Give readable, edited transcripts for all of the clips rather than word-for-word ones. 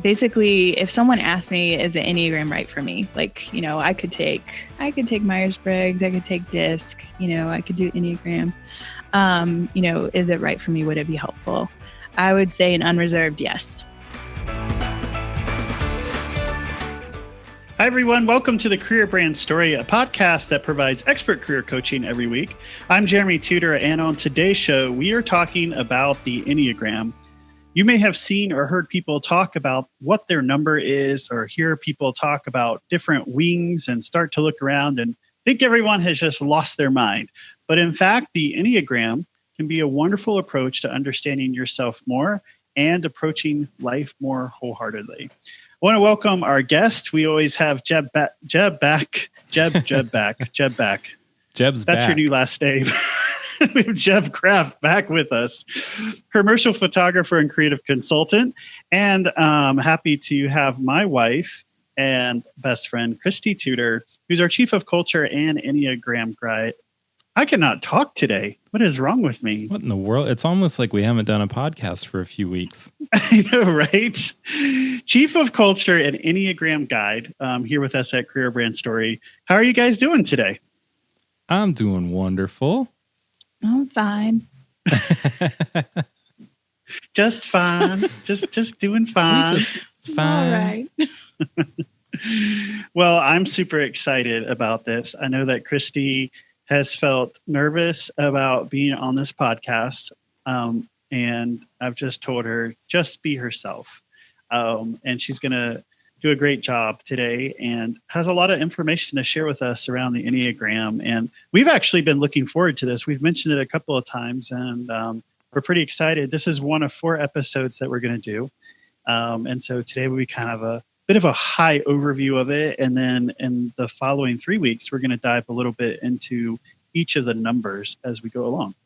basically, if someone asked me, is the Enneagram right for me? Like, I could take Myers-Briggs, I could take DISC, I could do Enneagram. Is it right for me? Would it be helpful? I would say an unreserved yes. Hi, everyone. Welcome to the Career Brand Story, a podcast that provides expert career coaching every week. I'm Jeremy Tudor, and on today's show, we are talking about the Enneagram. You may have seen or heard people talk about what their number is, or hear people talk about different wings and start to look around and think everyone has just lost their mind. But in fact, the Enneagram can be a wonderful approach to understanding yourself more and approaching life more wholeheartedly. I want to welcome our guest. We always have Jeb back. Jeb's back. That's your new last name. We have Jeb Kraft back with us, commercial photographer and creative consultant. And happy to have my wife and best friend, Christie Tudor, who's our chief of culture and Enneagram guide. I cannot talk today. What is wrong with me? What in the world? It's almost like we haven't done a podcast for a few weeks. I know, right? Chief of Culture and Enneagram Guide here with us at Career Brand Story. How are you guys doing today? I'm doing wonderful. I'm fine. Just fine. just doing fine. Fine. All right. Well, I'm super excited about this. I know that Christie has felt nervous about being on this podcast. And I've just told her, just be herself. And she's going to do a great job today and has a lot of information to share with us around the Enneagram. And we've actually been looking forward to this. We've mentioned it a couple of times, and we're pretty excited. This is one of 4 episodes that we're going to do. And so today will be kind of a bit of a high overview of it. And then in the following 3 weeks, we're going to dive a little bit into each of the numbers as we go along.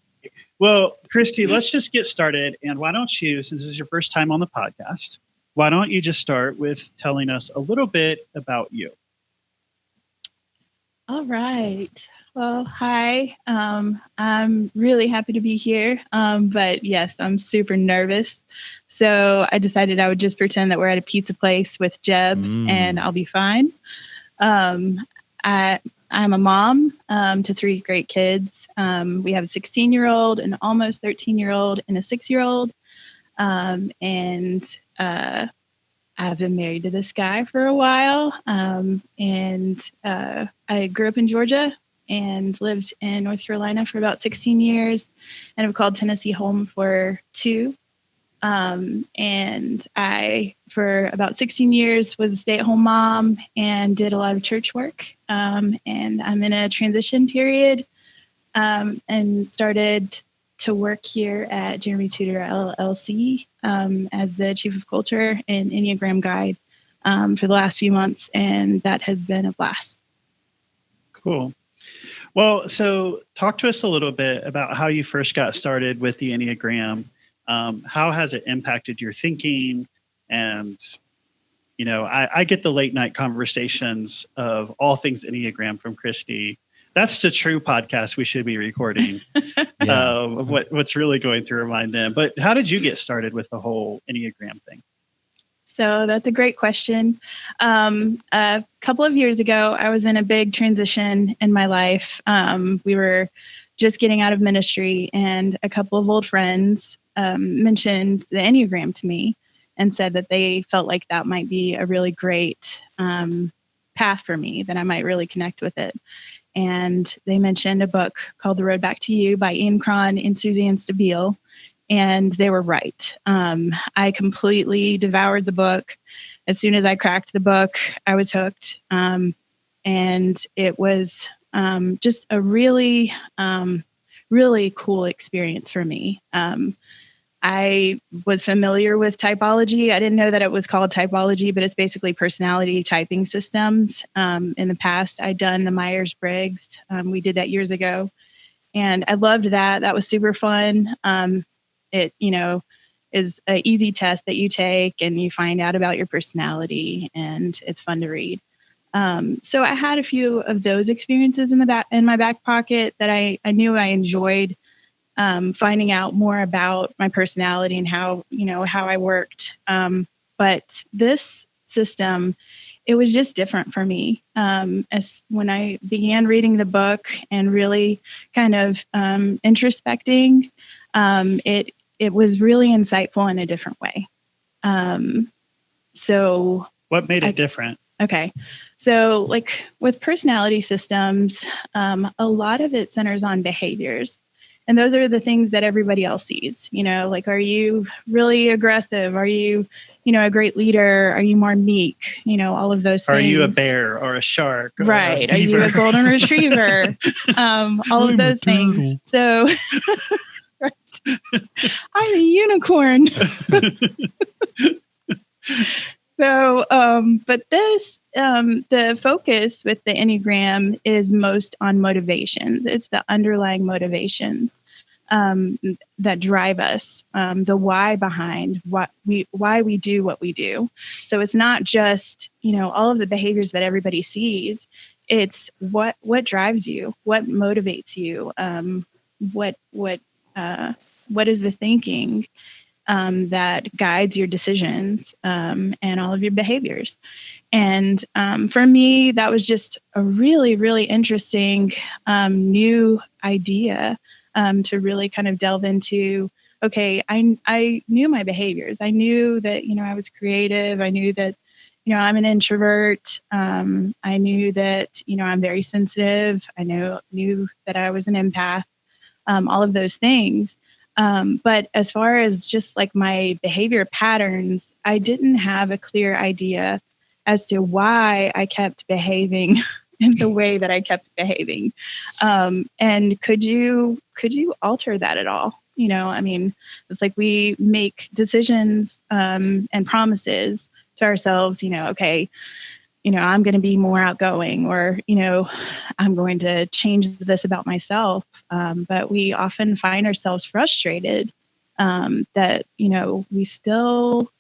Well, Christie, let's just get started. And why don't you, since this is your first time on the podcast, why don't you just start with telling us a little bit about you? All right. Well, hi. I'm really happy to be here. But yes, I'm super nervous. So I decided I would just pretend that we're at a pizza place with Jeb and I'll be fine. I'm a mom to 3 great kids. We have a 16-year-old, an almost 13-year-old, and a 6-year-old. And I've been married to this guy for a while. And I grew up in Georgia and lived in North Carolina for about 16 years and have called Tennessee home for 2. And I, for about 16 years, was a stay-at-home mom and did a lot of church work. And I'm in a transition period and started to work here at Jeremy Tudor LLC as the Chief of Culture and Enneagram Guide for the last few months. And that has been a blast. Cool. Well, so talk to us a little bit about how you first got started with the Enneagram. How has it impacted your thinking? And, I get the late night conversations of all things Enneagram from Christie. That's the true podcast we should be recording. Of what's really going through her mind then. But how did you get started with the whole Enneagram thing? So that's a great question. A couple of years ago, I was in a big transition in my life. We were just getting out of ministry, and a couple of old friends mentioned the Enneagram to me and said that they felt like that might be a really great path for me, that I might really connect with it. And they mentioned a book called The Road Back to You by Ian Cron and Suzanne Stabile. And they were right. I completely devoured the book. As soon as I cracked the book, I was hooked. And it was just a really, really cool experience for me. I was familiar with typology. I didn't know that it was called typology, but it's basically personality typing systems. In the past, I'd done the Myers-Briggs. We did that years ago. And I loved that. That was super fun. It, is an easy test that you take and you find out about your personality, and it's fun to read. So I had a few of those experiences in my back pocket that I knew I enjoyed. Finding out more about my personality and how I worked. But this system, it was just different for me. As when I began reading the book and really kind of introspecting, it was really insightful in a different way. So what made it different? Okay. So like with personality systems, a lot of it centers on behaviors. And those are the things that everybody else sees, like, are you really aggressive? Are you, a great leader? Are you more meek? All of those things. Are you a bear or a shark? Right. Are you a golden retriever? All of those things. So right. I'm a unicorn. So, but this, the focus with the Enneagram is most on motivations. It's the underlying motivations that drive us, the why behind why we do what we do. So it's not just, all of the behaviors that everybody sees. It's what drives you, what motivates you, what is the thinking that guides your decisions and all of your behaviors. And for me, that was just a really, really interesting new idea to really kind of delve into. Okay, I knew my behaviors. I knew that, I was creative. I knew that, I'm an introvert. I knew that, I'm very sensitive. I knew that I was an empath, all of those things. But as far as just like my behavior patterns, I didn't have a clear idea as to why I kept behaving in the way that I kept behaving. And could you alter that at all? It's like we make decisions and promises to ourselves, okay, I'm going to be more outgoing, or, I'm going to change this about myself. But we often find ourselves frustrated that, we still,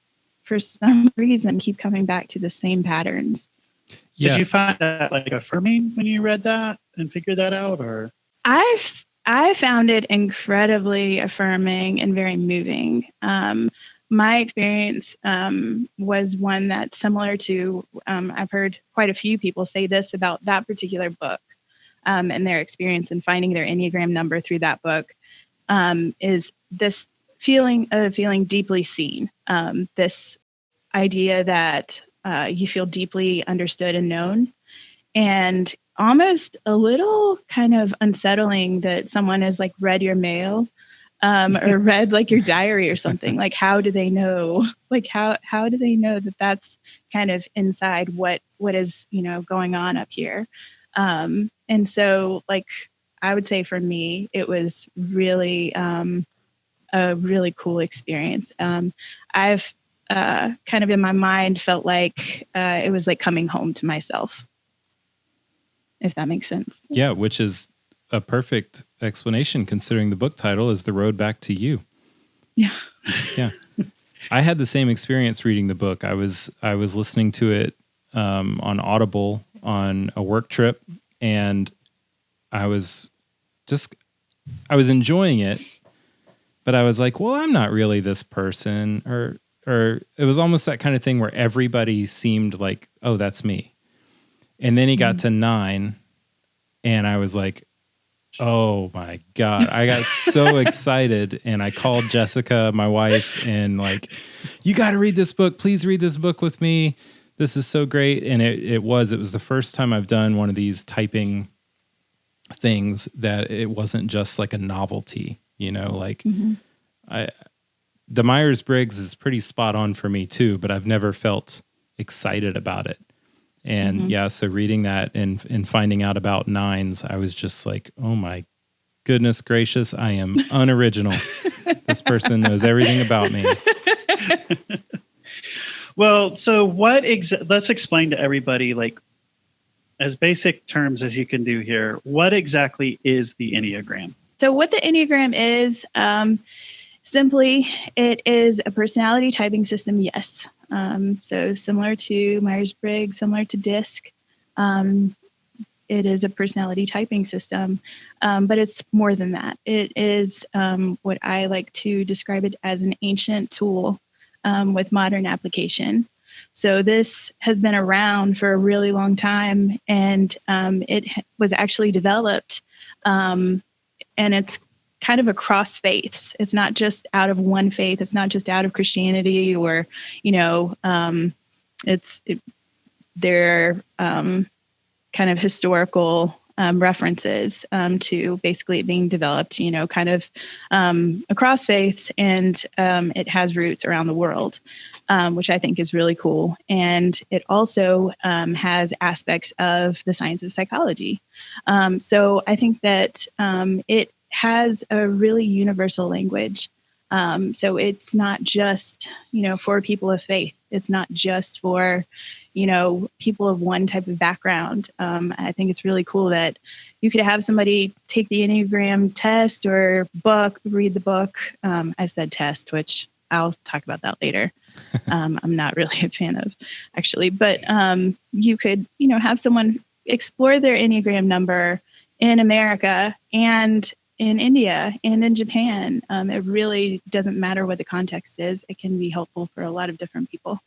for some reason, keep coming back to the same patterns. So did you find that like affirming when you read that and figured that out, or? I found it incredibly affirming and very moving. My experience was one that's similar to, I've heard quite a few people say this about that particular book and their experience in finding their Enneagram number through that book, is this feeling of feeling deeply seen, this idea that you feel deeply understood and known, and almost a little kind of unsettling that someone has like read your mail or read like your diary or something. Like, how do they know? Like, how do they know that that's kind of inside what is, going on up here? And so, like, I would say for me, it was really a really cool experience. I've kind of in my mind felt like it was like coming home to myself, if that makes sense. Yeah, which is a perfect explanation considering the book title is The Road Back to You. Yeah. Yeah. I had the same experience reading the book. I was listening to it on Audible on a work trip, and I was enjoying it, but I was like, well, I'm not really this person, or it was almost that kind of thing where everybody seemed like, oh, that's me. And then he got to 9, and I was like, oh my God. I got so excited, and I called Jessica, my wife, and like, you got to read this book. Please read this book with me. This is so great. And it was the first time I've done one of these typing things that it wasn't just like a novelty, like the Myers-Briggs is pretty spot on for me too, but I've never felt excited about it. And so reading that and finding out about 9s, I was just like, oh my goodness gracious, I am unoriginal. This person knows everything about me. Well, so let's explain to everybody, like, as basic terms as you can do here, what exactly is the Enneagram? So what the Enneagram is, simply, it is a personality typing system, yes. So similar to Myers-Briggs, similar to DISC, it is a personality typing system, but it's more than that. It is what I like to describe it as an ancient tool with modern application. So this has been around for a really long time, and was actually developed, and it's kind of across faiths. It's not just out of one faith. It's not just out of Christianity, or, there are kind of historical references to basically it being developed, kind of across faiths, and it has roots around the world, which I think is really cool. And it also has aspects of the science of psychology. So I think that it has a really universal language. So it's not just, for people of faith. It's not just for, people of one type of background. I think it's really cool that you could have somebody take the Enneagram test or read the book. I said test, which I'll talk about that later. I'm not really a fan of, actually, but you could, have someone explore their Enneagram number in America and in India and in Japan. It really doesn't matter what the context is. It can be helpful for a lot of different people.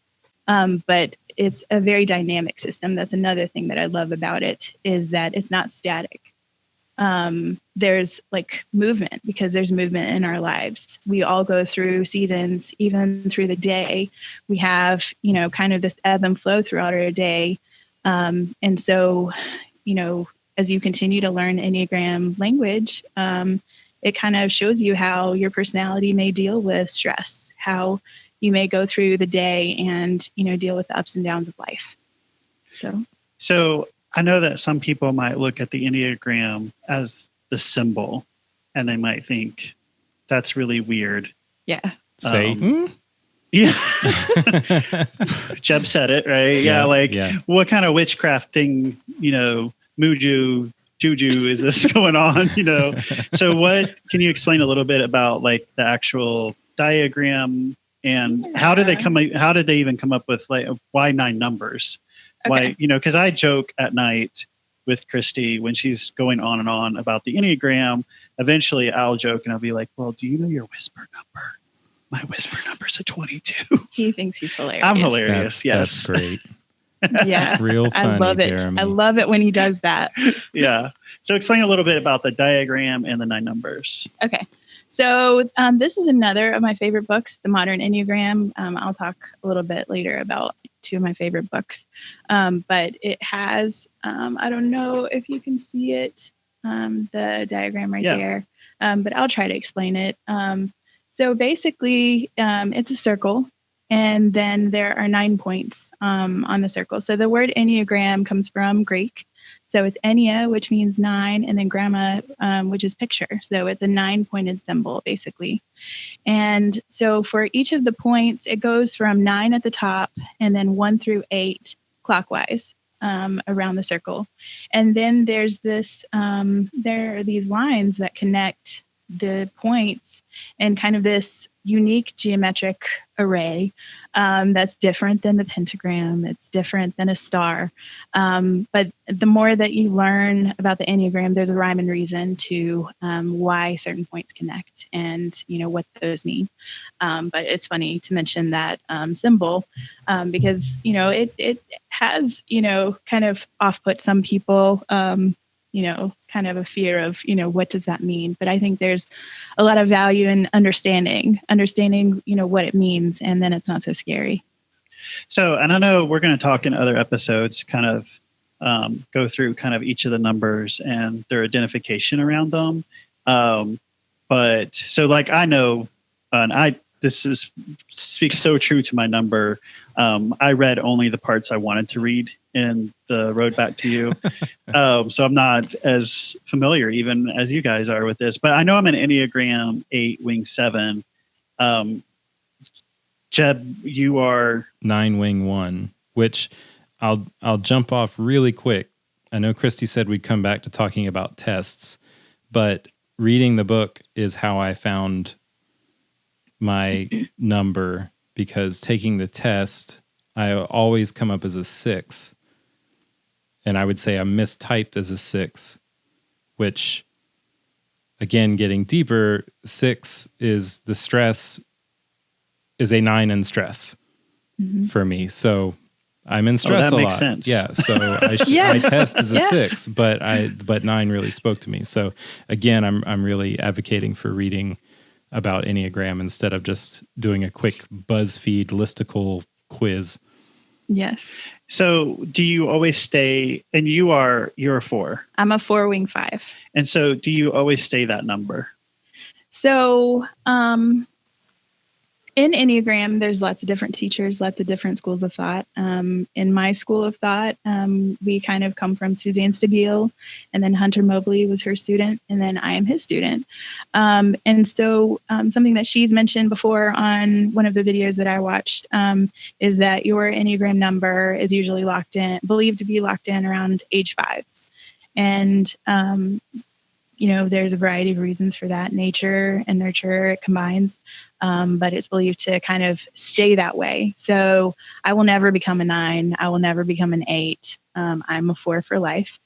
But it's a very dynamic system. That's another thing that I love about it, is that it's not static. There's like movement, because there's movement in our lives. We all go through seasons, even through the day. We have, kind of this ebb and flow throughout our day. And so, as you continue to learn Enneagram language, it kind of shows you how your personality may deal with stress, how you may go through the day and, deal with the ups and downs of life. So I know that some people might look at the Enneagram as the symbol, and they might think that's really weird. Yeah. Satan? Yeah. Jeb said it, right? What kind of witchcraft thing, juju is this going on? So what can you explain a little bit about like the actual diagram, and how did they even come up with like why 9 numbers? Okay. Why, because I joke at night with Christie when she's going on and on about the Enneagram. Eventually I'll joke and I'll be like, well, do you know your whisper number? My whisper number's a 22. He thinks he's hilarious. I'm hilarious. Yes. That's great. Yeah. Real funny, I love it. Jeremy. I love it when he does that. Yeah. So explain a little bit about the diagram and the 9 numbers. Okay. So this is another of my favorite books, The Modern Enneagram. I'll talk a little bit later about 2 of my favorite books. But it has, I don't know if you can see it, the diagram right there, but I'll try to explain it. So basically, it's a circle, and then there are 9 points on the circle. So the word Enneagram comes from Greek. So it's Ennea, which means 9, and then gramma, which is picture. So it's a 9-pointed symbol, basically. And so for each of the points, it goes from 9 at the top and then 1 through 8 clockwise around the circle. And then there's there are these lines that connect the points and kind of this unique geometric array that's different than the pentagram. It's different than a star. But the more that you learn about the Enneagram, there's a rhyme and reason to why certain points connect and, what those mean. But it's funny to mention that symbol because, it has, kind of off-put some people, kind of a fear of, what does that mean? But I think there's a lot of value in understanding, what it means, and then it's not so scary. So, and I know we're going to talk in other episodes, kind of go through kind of each of the numbers and their identification around them. But so like, I know, and speaks so true to my number. I read only the parts I wanted to read in the road back to you. So I'm not as familiar even as you guys are with this, but I know I'm an Enneagram 8 wing 7. Jeb, you are 9 wing 1, which I'll jump off really quick. I know Christie said we'd come back to talking about tests, but reading the book is how I found my number, because taking the test, I always come up as a 6. And I would say I'm mistyped as a 6, which, again, getting deeper, 6 is the stress is a 9 in stress for me. So I'm in stress that a makes lot. sense. Yeah. So my test is a 6, but 9 really spoke to me. So again, I'm really advocating for reading about Enneagram instead of just doing a quick BuzzFeed listicle quiz. Yes. So do you always stay, and you're a 4. I'm a 4 wing 5. And so do you always stay that number? So, in Enneagram, there's lots of different teachers, lots of different schools of thought. In my school of thought, we kind of come from Suzanne Stabile, and then Hunter Mobley was her student, and then I am his student. And so something that she's mentioned before on one of the videos that I watched is that your Enneagram number is usually believed to be locked in around age 5. And there's a variety of reasons for that. Nature and nurture, it combines. But it's believed to kind of stay that way. So I will never become a 9. I will never become an 8. I'm a 4 for life.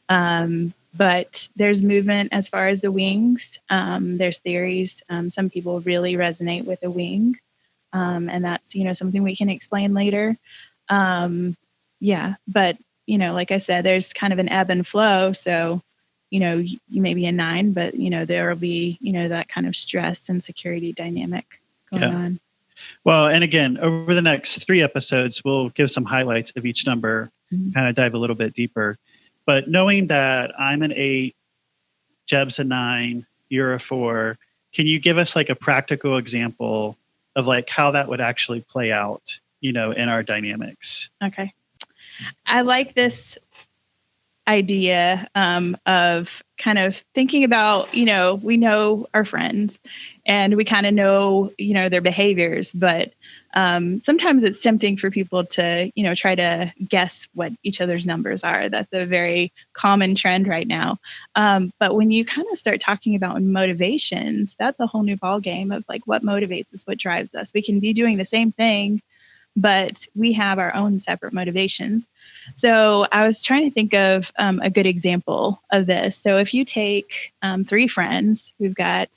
But there's movement as far as the wings. There's theories. Some people really resonate with a wing. And that's, something we can explain later. But, like I said, there's kind of an ebb and flow. So you may be a 9, but, there will be, that kind of stress and security dynamic going on. Well, and again, over the next 3 episodes, we'll give some highlights of each number, kind of dive a little bit deeper. But knowing that I'm an 8, Jeb's a 9, you're a 4, can you give us like a practical example of like how that would actually play out, in our dynamics? Okay. I like this idea of kind of thinking about, we know our friends and we kind of know, their behaviors, but sometimes it's tempting for people to, try to guess what each other's numbers are. That's a very common trend right now. But when you kind of start talking about motivations, that's a whole new ballgame of like what motivates us, what drives us. We can be doing the same thing, but we have our own separate motivations. So I was trying to think of a good example of this. So if you take 3 friends, we've got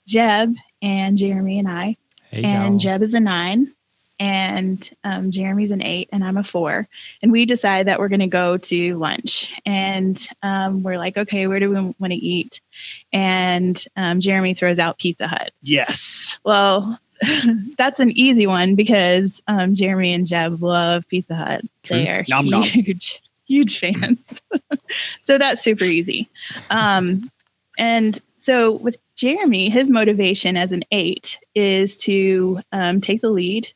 Jeb and Jeremy and I, and Jeb is a 9 and Jeremy's an 8 and I'm a 4. And we decide that we're going to go to lunch and we're like, okay, where do we want to eat? And Jeremy throws out Pizza Hut. Yes. Well, that's an easy one because Jeremy and Jeb love Pizza Hut. Truth. They are Nom, huge fans. So that's super easy. And so with Jeremy, his motivation as an 8 is to take the lead.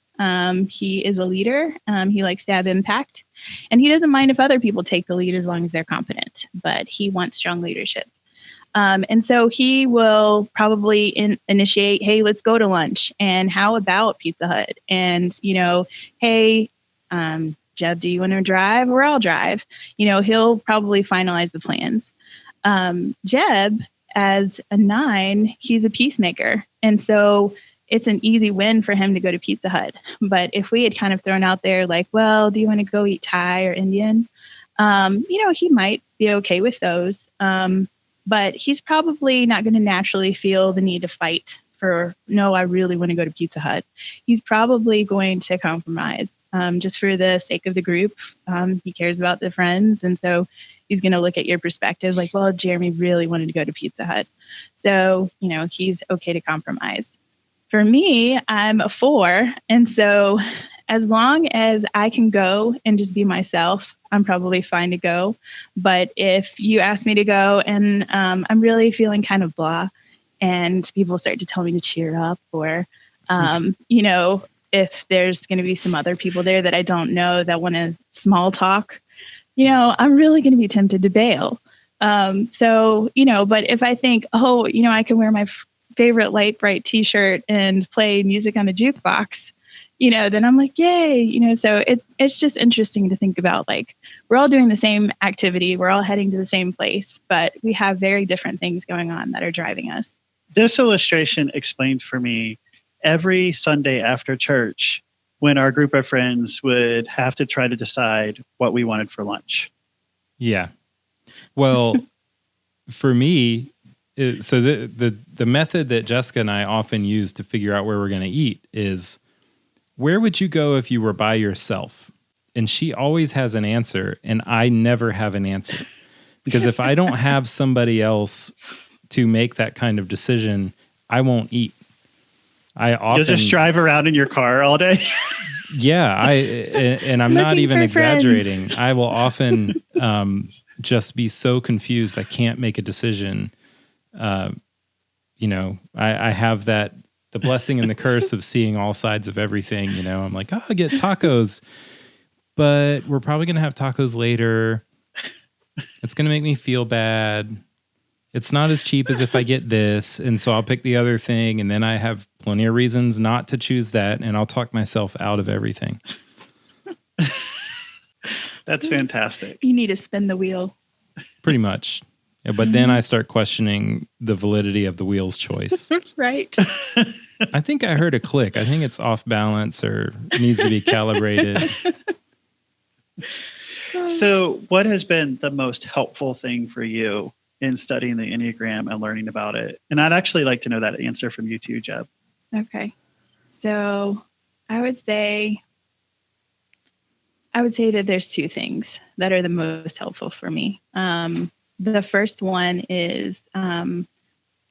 He is a leader. He likes to have impact. And he doesn't mind if other people take the lead as long as they're competent, but he wants strong leadership. And so he will probably initiate, hey, let's go to lunch. And how about Pizza Hut? And, hey, Jeb, do you want to drive or I'll drive? He'll probably finalize the plans. Jeb, as a 9, he's a peacemaker. And so it's an easy win for him to go to Pizza Hut. But if we had kind of thrown out there like, well, do you want to go eat Thai or Indian? He might be okay with those. But he's probably not going to naturally feel the need to fight for, no, I really want to go to Pizza Hut. He's probably going to compromise just for the sake of the group. He cares about the friends. And so he's going to look at your perspective like, well, Jeremy really wanted to go to Pizza Hut. So, he's okay to compromise. For me, I'm a 4. And so as long as I can go and just be myself, I'm probably fine to go. But if you ask me to go and I'm really feeling kind of blah and people start to tell me to cheer up or, if there's going to be some other people there that I don't know that want to small talk, I'm really going to be tempted to bail. But if I think, I can wear my favorite light bright t-shirt and play music on the jukebox, then I'm like, yay, so it's just interesting to think about, like, we're all doing the same activity. We're all heading to the same place, but we have very different things going on that are driving us. This illustration explained for me every Sunday after church when our group of friends would have to try to decide what we wanted for lunch. Yeah. Well, for me, so the method that Jessica and I often use to figure out where we're going to eat is where would you go if you were by yourself? And she always has an answer, and I never have an answer. Because if I don't have somebody else to make that kind of decision, I won't eat. You'll just drive around in your car all day. Yeah, and I'm not even exaggerating. I will often just be so confused I can't make a decision. I have the blessing and the curse of seeing all sides of everything. I'm like, I'll get tacos, but we're probably going to have tacos later. It's going to make me feel bad. It's not as cheap as if I get this. And so I'll pick the other thing. And then I have plenty of reasons not to choose that. And I'll talk myself out of everything. That's fantastic. You need to spin the wheel. Pretty much. Yeah, but then I start questioning the validity of the wheel's choice. Right. I think I heard a click. I think it's off balance or needs to be calibrated. So what has been the most helpful thing for you in studying the Enneagram and learning about it? And I'd actually like to know that answer from you too, Jeb. Okay. So I would say that there's two things that are the most helpful for me. The first one is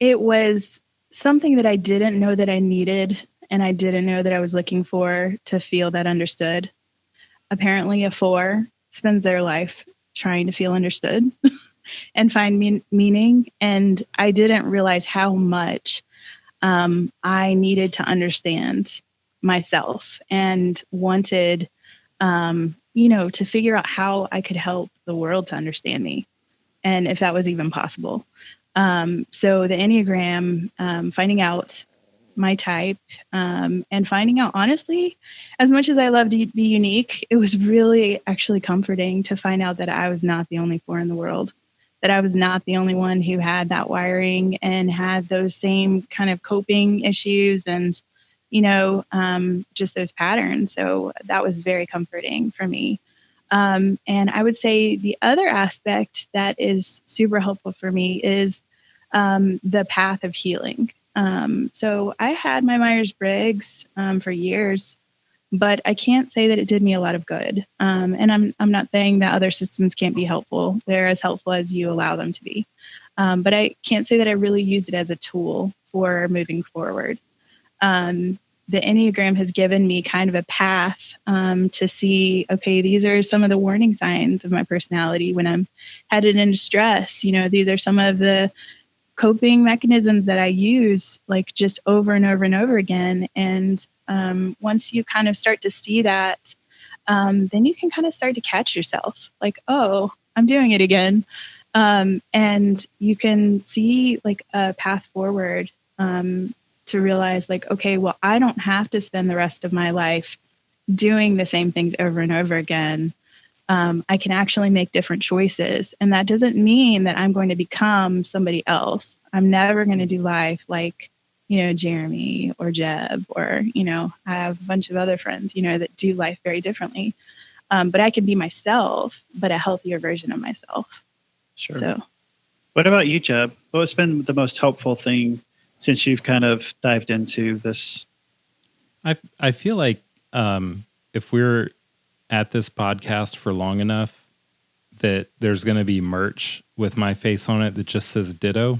it was something that I didn't know that I needed, and I didn't know that I was looking for to feel that understood. Apparently a 4 spends their life trying to feel understood and find meaning. And I didn't realize how much I needed to understand myself and wanted, to figure out how I could help the world to understand me, and if that was even possible. So the Enneagram, finding out my type, and finding out, honestly, as much as I love to be unique, it was really actually comforting to find out that I was not the only 4 in the world, that I was not the only one who had that wiring and had those same kind of coping issues and, just those patterns. So that was very comforting for me. And I would say the other aspect that is super helpful for me is the path of healing. So I had my Myers-Briggs for years, but I can't say that it did me a lot of good. And I'm not saying that other systems can't be helpful. They're as helpful as you allow them to be. But I can't say that I really used it as a tool for moving forward. The Enneagram has given me kind of a path to see, okay, these are some of the warning signs of my personality when I'm headed into stress. These are some of the coping mechanisms that I use, like, just over and over and over again. And once you kind of start to see that, then you can kind of start to catch yourself, like, oh, I'm doing it again. And you can see like a path forward to realize, like, okay, well, I don't have to spend the rest of my life doing the same things over and over again. I can actually make different choices. And that doesn't mean that I'm going to become somebody else. I'm never going to do life like, Jeremy or Jeb, or, I have a bunch of other friends, that do life very differently. But I can be myself, but a healthier version of myself. Sure. So, what about you, Jeb? What's been the most helpful thing since you've kind of dived into this? I feel like if we're at this podcast for long enough, that there's going to be merch with my face on it that just says ditto.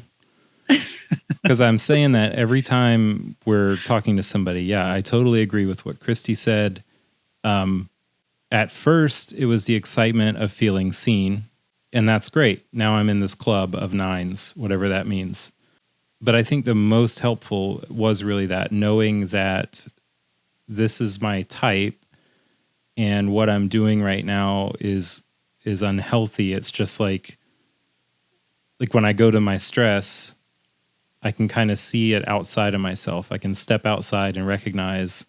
Because I'm saying that every time we're talking to somebody. Yeah, I totally agree with what Christie said. At first, it was the excitement of feeling seen, and that's great. Now I'm in this club of 9s, whatever that means. But I think the most helpful was really that, knowing that this is my type and what I'm doing right now is unhealthy. It's just like when I go to my stress, I can kind of see it outside of myself. I can step outside and recognize,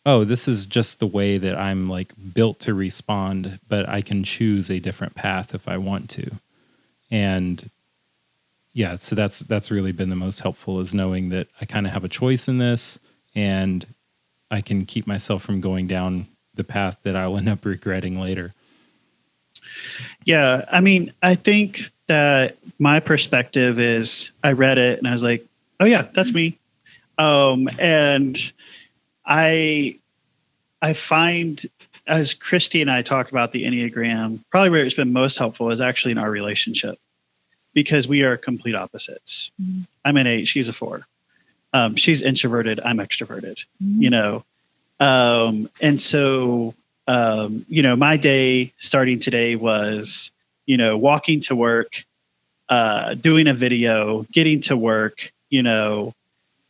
oh, this is just the way that I'm like built to respond, but I can choose a different path if I want to. And yeah, so that's really been the most helpful, is knowing that I kind of have a choice in this, and I can keep myself from going down the path that I'll end up regretting later. Yeah, I mean, I think that my perspective is, I read it and I was like, oh yeah, that's me. And I I find, as Christy and I talk about the Enneagram, probably where it's been most helpful is actually in our relationship, because we are complete opposites. Mm-hmm. I'm an 8, she's a 4. She's introverted, I'm extroverted, and so, my day starting today was, walking to work, doing a video, getting to work,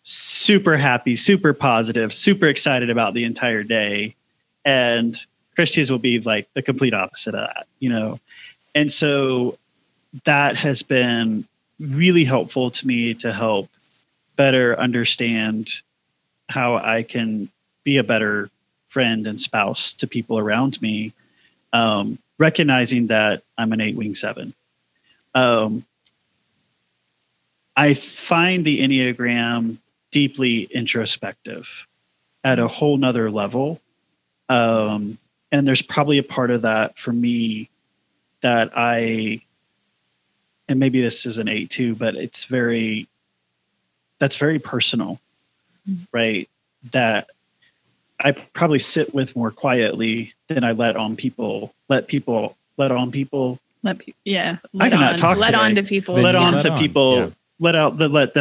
super happy, super positive, super excited about the entire day. And Christie's will be like the complete opposite of that, And so that has been really helpful to me to help better understand how I can be a better friend and spouse to people around me, recognizing that I'm an 8-wing 7. I find the Enneagram deeply introspective at a whole nother level. And there's probably a part of that for me that and maybe this is an 8 too, but that's very personal, right? That I probably sit with more quietly than I let on people. I cannot talk let today. on to people. Let on to on. people. Yeah. Let I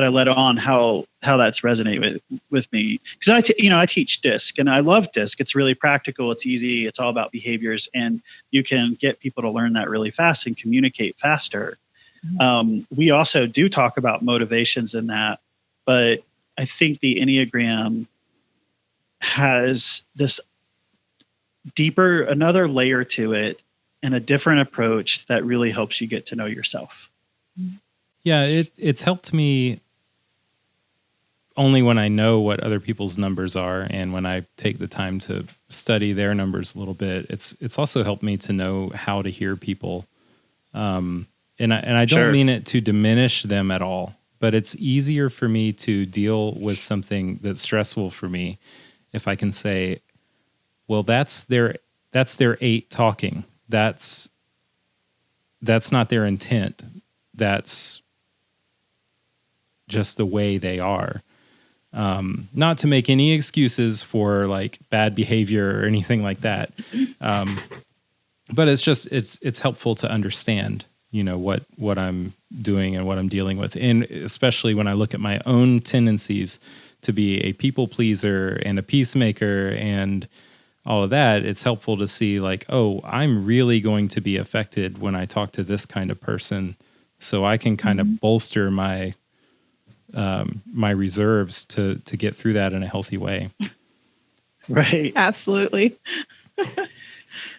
let on how that's resonate with me, because I teach DISC and I love DISC. It's really practical. It's easy. It's all about behaviors, and you can get people to learn that really fast and communicate faster. Mm-hmm. We also do talk about motivations in that, but I think the Enneagram has this another layer to it and a different approach that really helps you get to know yourself. Yeah, it's helped me only when I know what other people's numbers are, and when I take the time to study their numbers a little bit. It's also helped me to know how to hear people, and I don't mean it to diminish them at all, but it's easier for me to deal with something that's stressful for me if I can say, well, that's their 8 talking. That's not their intent. That's just the way they are. Not to make any excuses for like bad behavior or anything like that. But it's helpful to understand, what I'm doing and what I'm dealing with. And especially when I look at my own tendencies to be a people pleaser and a peacemaker and all of that, it's helpful to see like, oh, I'm really going to be affected when I talk to this kind of person. So I can kind of bolster my reserves to get through that in a healthy way. Right. Absolutely.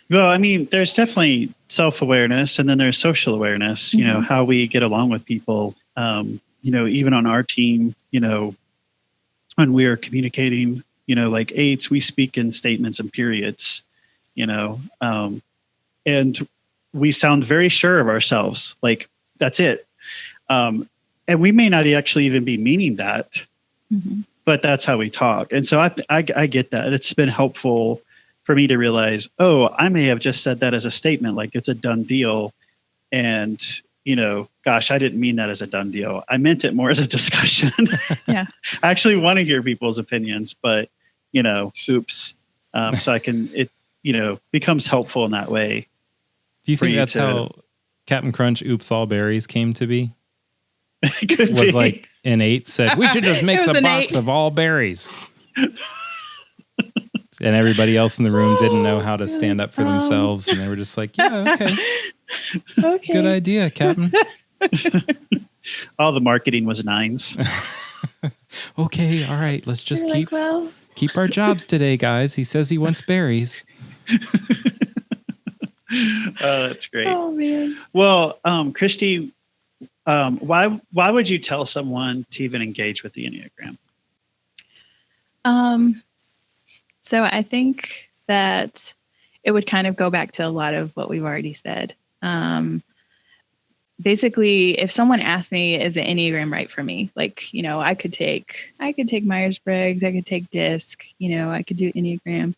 Well, I mean, there's definitely self-awareness, and then there's social awareness, how we get along with people, even on our team, when we are communicating, like 8s, we speak in statements and periods, and we sound very sure of ourselves. Like, that's it. And we may not actually even be meaning that, but that's how we talk. And so I get that. It's been helpful for me to realize, oh, I may have just said that as a statement, like it's a done deal. And, gosh, I didn't mean that as a done deal. I meant it more as a discussion. Yeah. I actually want to hear people's opinions, but, oops. So it becomes helpful in that way. Do you think that's how Captain Crunch Oops All Berries came to be? Could was be. Like an 8 said, we should just mix a box 8. of all berries. And everybody else in the room didn't know how to stand up for themselves. And they were just like, yeah, okay. Okay. Good idea, Captain. All the marketing was 9s. Okay, all right. Let's just keep our jobs today, guys. He says he wants berries. Oh, that's great. Oh, man. Well, Christy, why would you tell someone to even engage with the Enneagram? So I think that it would kind of go back to a lot of what we've already said. Basically, if someone asked me, is the Enneagram right for me? Like, I could take Myers-Briggs, I could take DISC, I could do Enneagram.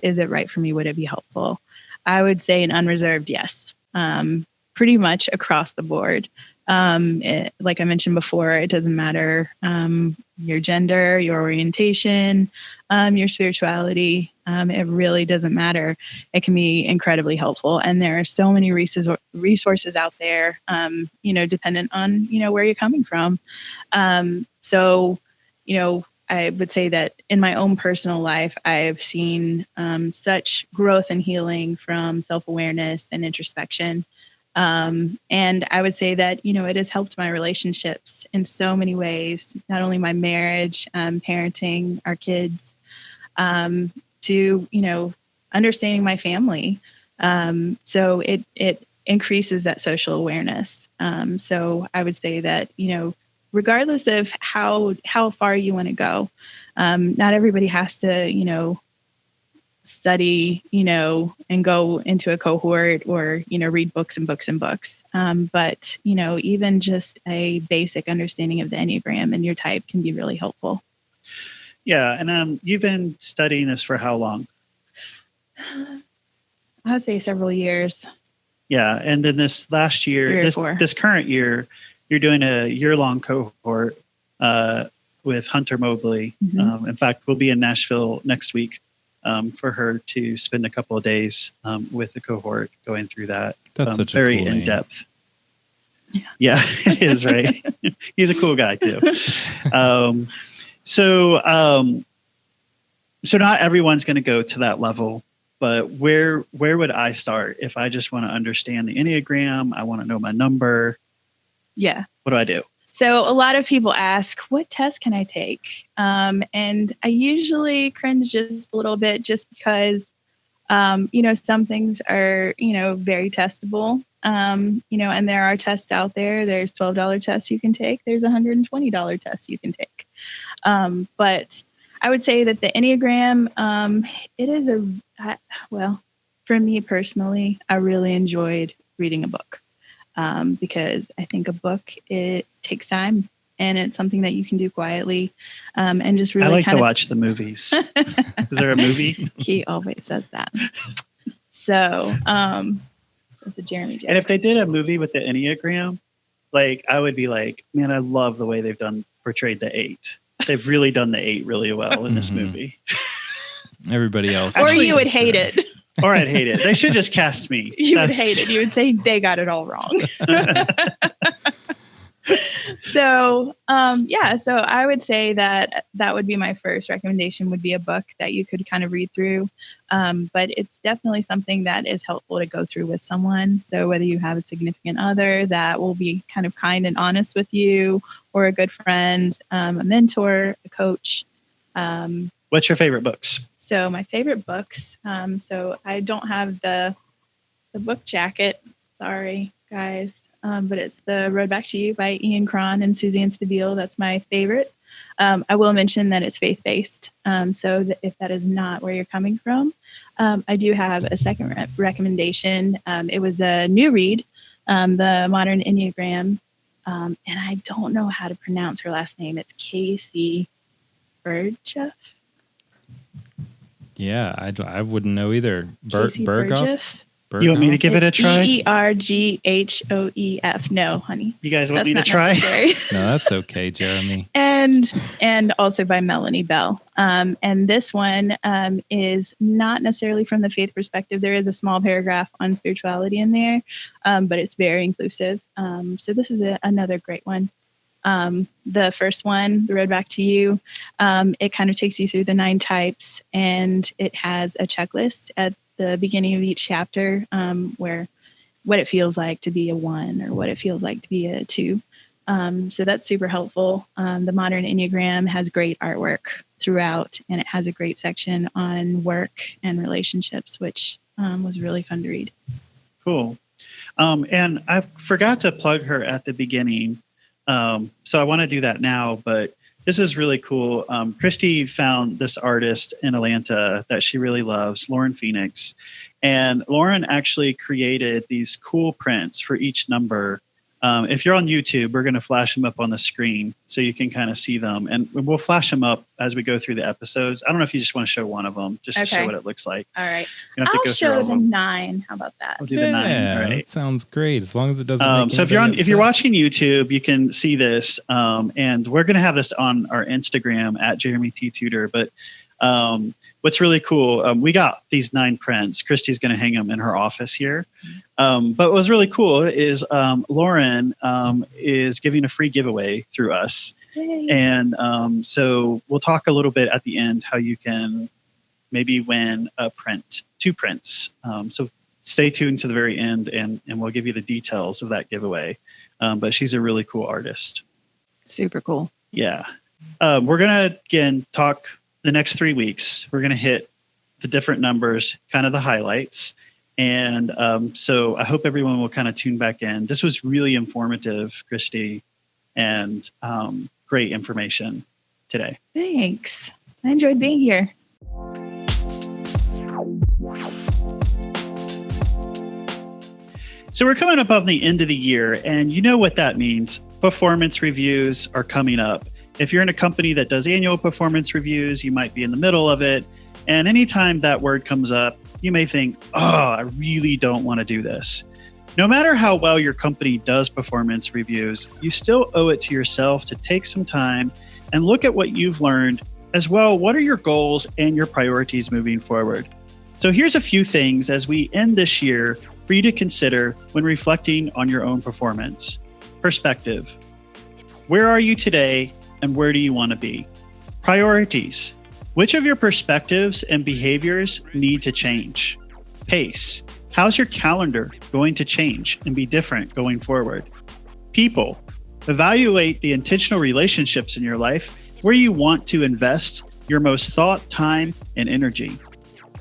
Is it right for me? Would it be helpful? I would say an unreserved yes, pretty much across the board. Like I mentioned before, it doesn't matter your gender, your orientation, your spirituality, it really doesn't matter. It can be incredibly helpful. And there are so many resources out there, dependent on, where you're coming from. So, I would say that in my own personal life, I've seen such growth and healing from self-awareness and introspection. And I would say that, it has helped my relationships in so many ways, not only my marriage, parenting our kids, to, understanding my family. So it increases that social awareness. So I would say that, regardless of how far you want to go, not everybody has to, study, and go into a cohort or, read books and books and books. But, even just a basic understanding of the Enneagram and your type can be really helpful. Yeah. And you've been studying this for how long? I would say several years. Yeah. And then this last year, this current year, you're doing a year-long cohort with Hunter Mobley. Mm-hmm. In fact, we'll be in Nashville next week for her to spend a couple of days with the cohort going through that. That's such very a cool in-depth. Yeah, it is, right? He's a cool guy too. So not everyone's going to go to that level, but where would I start if I just want to understand the Enneagram? I want to know my number. Yeah. What do I do? So a lot of people ask, what test can I take? And I usually cringe just a little bit just because, some things are, very testable. And there are tests out there. There's $12 tests you can take. There's $120 tests you can take. But I would say that the Enneagram, it is for me personally, I really enjoyed reading a book. Because I think a book, it takes time and it's something that you can do quietly and just really I like to watch the movies. Is there a movie? He always says that. So that's a Jeremy joke. And if they did a movie with the Enneagram, I would be like, man, I love the way they've portrayed the 8. They've really done the 8 really well in this movie. Everybody else. Or you would hate it. Or I'd hate it. They should just cast me. You would hate it. You would say they got it all wrong. So I would say that would be my first recommendation, would be a book that you could kind of read through. But it's definitely something that is helpful to go through with someone. So whether you have a significant other that will be kind of kind and honest with you, or a good friend, a mentor, a coach. What's your favorite books? So my favorite books, so I don't have the book jacket, sorry guys, but it's The Road Back to You by Ian Cron and Suzanne Stabile. That's my favorite. I will mention that it's faith-based, so that if that is not where you're coming from, I do have a second recommendation. It was a new read, The Modern Enneagram, and I don't know how to pronounce her last name. It's Casey Burgess. Yeah, I wouldn't know either. Burghoff? You want me to give it a try? Berghoef. No, honey. You guys want me to try? No, that's okay, Jeremy. And also by Melanie Bell. And this one is not necessarily from the faith perspective. There is a small paragraph on spirituality in there, but it's very inclusive. So this is another great one. The first one, The Road Back to You, it kind of takes you through the 9 types, and it has a checklist at the beginning of each chapter, where what it feels like to be a 1 or what it feels like to be a 2. So that's super helpful. The Modern Enneagram has great artwork throughout, and it has a great section on work and relationships, which was really fun to read. Cool. And I forgot to plug her at the beginning. So I want to do that now, but this is really cool. Christie found this artist in Atlanta that she really loves, Lauren Phoenix. And Lauren actually created these cool prints for each number. If you're on YouTube, we're going to flash them up on the screen so you can kind of see them. And we'll flash them up as we go through the episodes. I don't know if you just want to show one of them, just to show what it looks like. All right. I'll show the 9. How about that? We'll do the 9. All right. That sounds great. As long as it doesn't make so if you're watching YouTube, you can see this. And we're going to have this on our Instagram at Jeremy T. Tudor. But What's really cool, we got these 9 prints. Christie's going to hang them in her office here. But what was really cool is Lauren is giving a free giveaway through us. Yay. And so we'll talk a little bit at the end how you can maybe win a print, 2 prints. So stay tuned to the very end and we'll give you the details of that giveaway. But she's a really cool artist. Super cool. Yeah. We're going to, again, talk the next 3 weeks. We're going to hit the different numbers, kind of the highlights. And so I hope everyone will kind of tune back in. This was really informative, Christie, and great information today. Thanks. I enjoyed being here. So we're coming up on the end of the year, and you know what that means. Performance reviews are coming up. If you're in a company that does annual performance reviews, you might be in the middle of it. And anytime that word comes up, you may think, oh, I really don't want to do this. No matter how well your company does performance reviews, you still owe it to yourself to take some time and look at what you've learned, as well, what are your goals and your priorities moving forward. So here's a few things as we end this year for you to consider when reflecting on your own performance. Perspective. Where are you today and where do you want to be? Priorities. Which of your perspectives and behaviors need to change? Pace. How's your calendar going to change and be different going forward? People. Evaluate the intentional relationships in your life where you want to invest your most thought, time, and energy.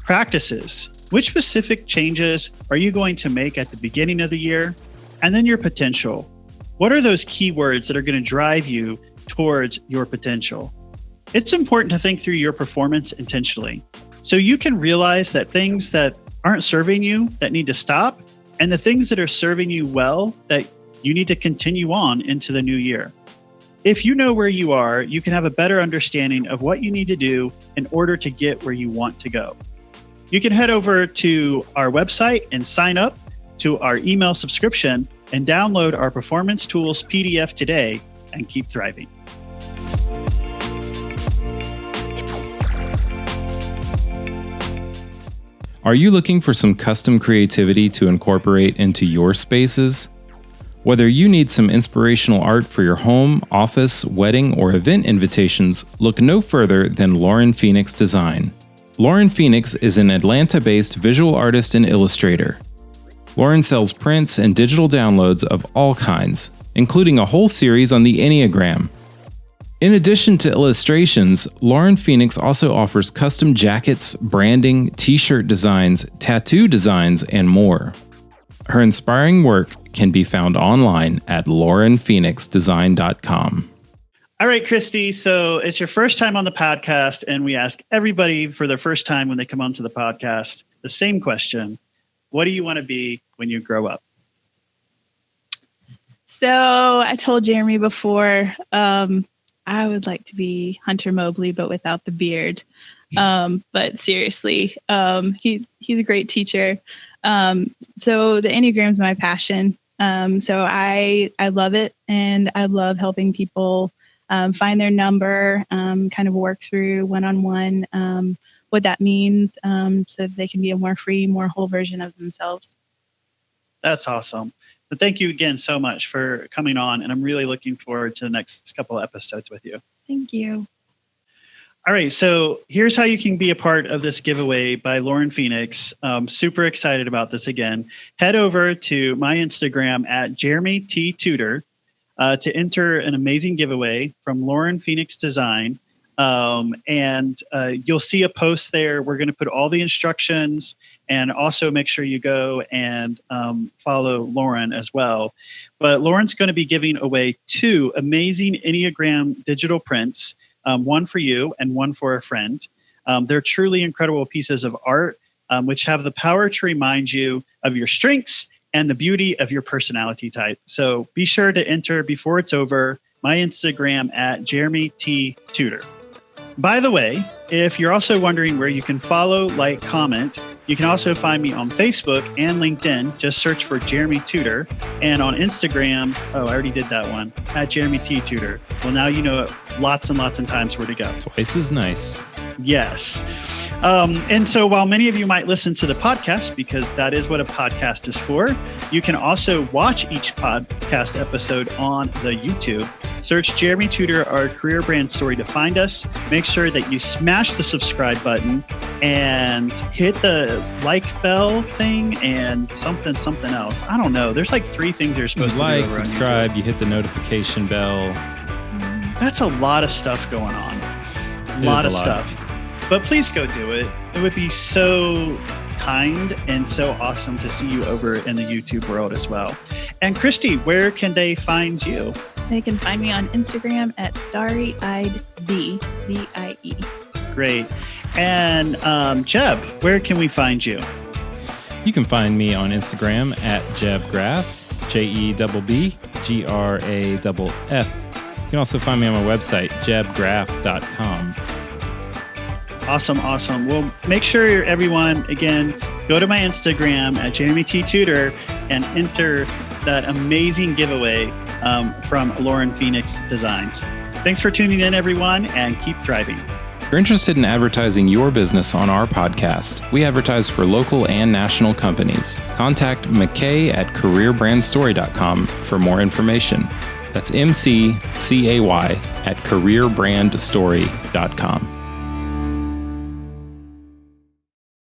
Practices. Which specific changes are you going to make at the beginning of the year? And then your potential. What are those keywords that are going to drive you towards your potential? It's important to think through your performance intentionally so you can realize that things that aren't serving you that need to stop and the things that are serving you well that you need to continue on into the new year. If you know where you are, you can have a better understanding of what you need to do in order to get where you want to go. You can head over to our website and sign up to our email subscription and download our Performance Tools PDF today and keep thriving. Are you looking for some custom creativity to incorporate into your spaces? Whether you need some inspirational art for your home, office, wedding, or event invitations, look no further than Lauren Phoenix Design. Lauren Phoenix is an Atlanta-based visual artist and illustrator. Lauren sells prints and digital downloads of all kinds, including a whole series on the Enneagram. In addition to illustrations, Lauren Phoenix also offers custom jackets, branding, t-shirt designs, tattoo designs, and more. Her inspiring work can be found online at laurenphoenixdesign.com. All right, Christie. So it's your first time on the podcast, and we ask everybody for their first time when they come onto the podcast the same question. What do you want to be when you grow up? So I told Jeremy before, I would like to be Hunter Mobley, but without the beard. But seriously, he's a great teacher. So the Enneagram is my passion. So I love it, and I love helping people find their number, kind of work through one-on-one what that means, so that they can be a more free, more whole version of themselves. That's awesome. But thank you again so much for coming on, and I'm really looking forward to the next couple of episodes with you. Thank you. All right, so here's how you can be a part of this giveaway by Lauren Phoenix. Super excited about this again. Head over to my Instagram at Jeremy T. Tudor to enter an amazing giveaway from Lauren Phoenix Design. And you'll see a post there. We're going to put all the instructions, and also make sure you go and follow Lauren as well. But Lauren's going to be giving away 2 amazing Enneagram digital prints, one for you and one for a friend. They're truly incredible pieces of art, which have the power to remind you of your strengths and the beauty of your personality type. So be sure to enter before it's over. My Instagram at Jeremy T. Tudor. By the way, if you're also wondering where you can follow, like, comment, you can also find me on Facebook and LinkedIn. Just search for Jeremy Tudor. And on Instagram, I already did that one, at Jeremy T. Tudor. Well, now you know lots and lots of times where to go. Twice as nice. Yes. And so while many of you might listen to the podcast, because that is what a podcast is for, you can also watch each podcast episode on the YouTube. Search Jeremy Tudor, our career brand story, to find us. Make sure that you smash the subscribe button and hit the like bell thing and something else. I don't know. There's like 3 things you're supposed to do. Like, subscribe, you hit the notification bell. That's a lot of stuff going on. A lot of stuff. But please go do it. It would be so kind and so awesome to see you over in the YouTube world as well. And Christie, where can they find you? They can find me on Instagram at starry-eyed V-I-E. Great. And Jeb, where can we find you? You can find me on Instagram at JebGraff, JEBBGRAFF. You can also find me on my website, jebgraff.com. Awesome. Well, make sure everyone, again, go to my Instagram at Jeremy T. Tudor and enter that amazing giveaway from Lauren Phoenix Designs. Thanks for tuning in, everyone, and keep thriving. If you're interested in advertising your business on our podcast, we advertise for local and national companies. Contact McCay at careerbrandstory.com for more information. That's MCCAY at careerbrandstory.com.